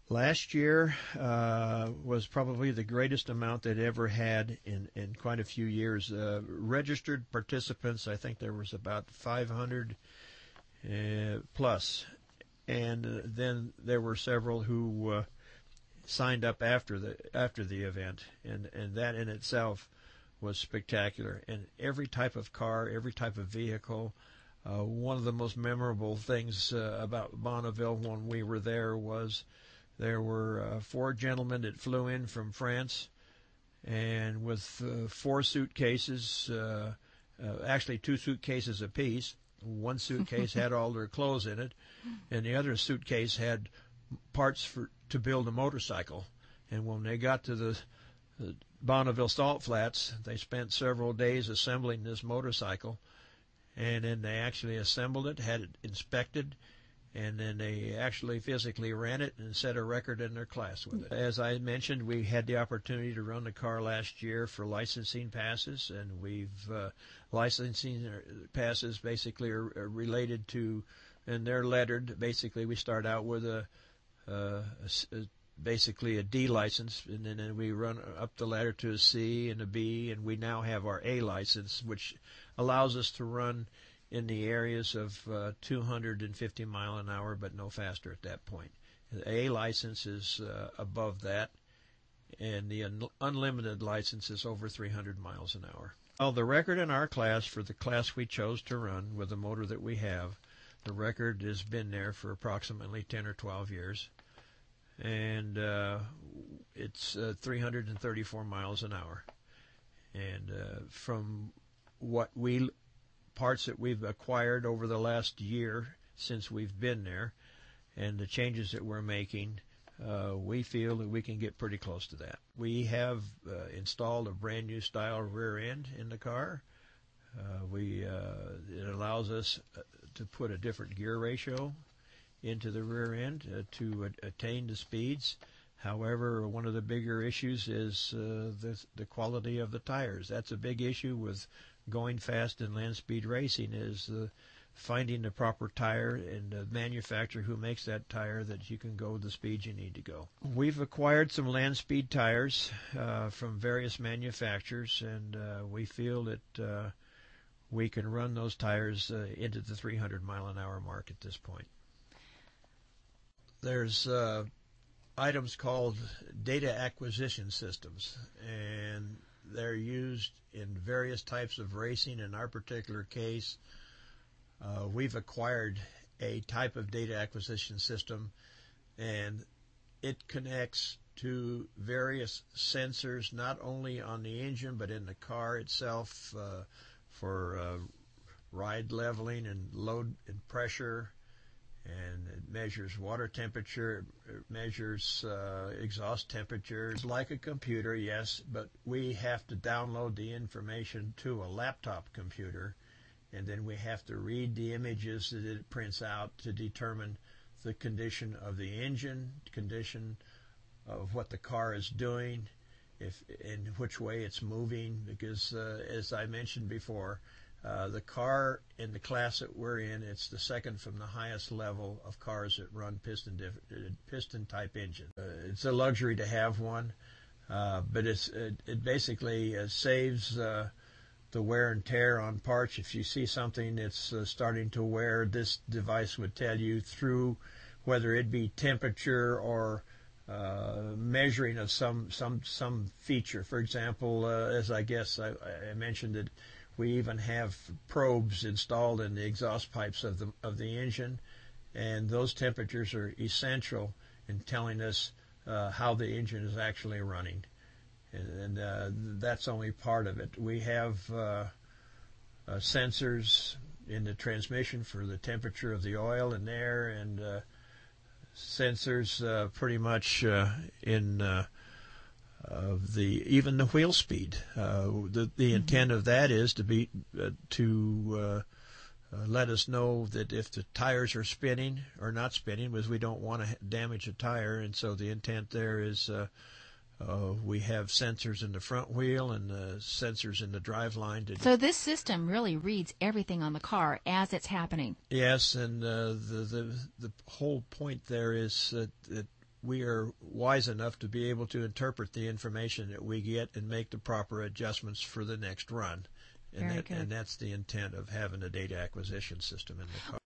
Last year was probably the greatest amount they'd ever had in quite a few years. Registered participants, I think there was about 500 plus, and then there were several who signed up after the event, and that in itself was spectacular. And every type of car, every type of vehicle. One of the most memorable things about Bonneville when we were there was there were 4 gentlemen that flew in from France, and with 4 suitcases, actually 2 suitcases apiece. One suitcase had all their clothes in it, and the other suitcase had parts to build a motorcycle. And when they got to the Bonneville Salt Flats, they spent several days assembling this motorcycle, and then they actually assembled it, had it inspected, and then they actually physically ran it and set a record in their class with it. As I mentioned, we had the opportunity to run the car last year for licensing passes, and we've licensing passes basically are related to, and they're lettered. Basically, we start out with basically a D license, and then we run up the ladder to a C and a B, and we now have our A license, which allows us to run in the areas of 250 mile an hour, but no faster at that point. The A license is above that, and the unlimited license is over 300 miles an hour. Well, the record in our class, for the class we chose to run with the motor that we have, the record has been there for approximately 10 or 12 years, and it's 334 miles an hour. And from parts that we've acquired over the last year since we've been there, and the changes that we're making, we feel that we can get pretty close to that. We have installed a brand new style rear end in the car. It allows us to put a different gear ratio into the rear end to attain the speeds. However, one of the bigger issues is the quality of the tires. That's a big issue with going fast in land speed racing, is finding the proper tire and the manufacturer who makes that tire that you can go the speed you need to go. We've acquired some land speed tires from various manufacturers, and we feel that we can run those tires into the 300 mile an hour mark at this point. There's items called data acquisition systems, and they're used in various types of racing. In our particular case, we've acquired a type of data acquisition system, and it connects to various sensors, not only on the engine but in the car itself, for ride leveling and load and pressure. And it measures water temperature, it measures exhaust temperature. It's like a computer, yes, but we have to download the information to a laptop computer, and then we have to read the images that it prints out to determine the condition of the engine, condition of what the car is doing, in which way it's moving, because as I mentioned before, the car in the class that we're in, it's the second from the highest level of cars that run piston type engine. It's a luxury to have one, but it basically saves the wear and tear on parts. If you see something that's starting to wear, this device would tell you through whether it be temperature or measuring of some feature. For example, as I guess I mentioned it, we even have probes installed in the exhaust pipes of the engine, and those temperatures are essential in telling us how the engine is actually running. And that's only part of it. We have sensors in the transmission for the temperature of the oil in there, and sensors pretty much in even the wheel speed. The intent of that is to let us know that if the tires are spinning or not spinning, because we don't want to damage a tire, and so the intent there is we have sensors in the front wheel and sensors in the drive line. So this system really reads everything on the car as it's happening. Yes, and the whole point there is that we are wise enough to be able to interpret the information that we get and make the proper adjustments for the next run. And, Very good. and that's the intent of having a data acquisition system in the car.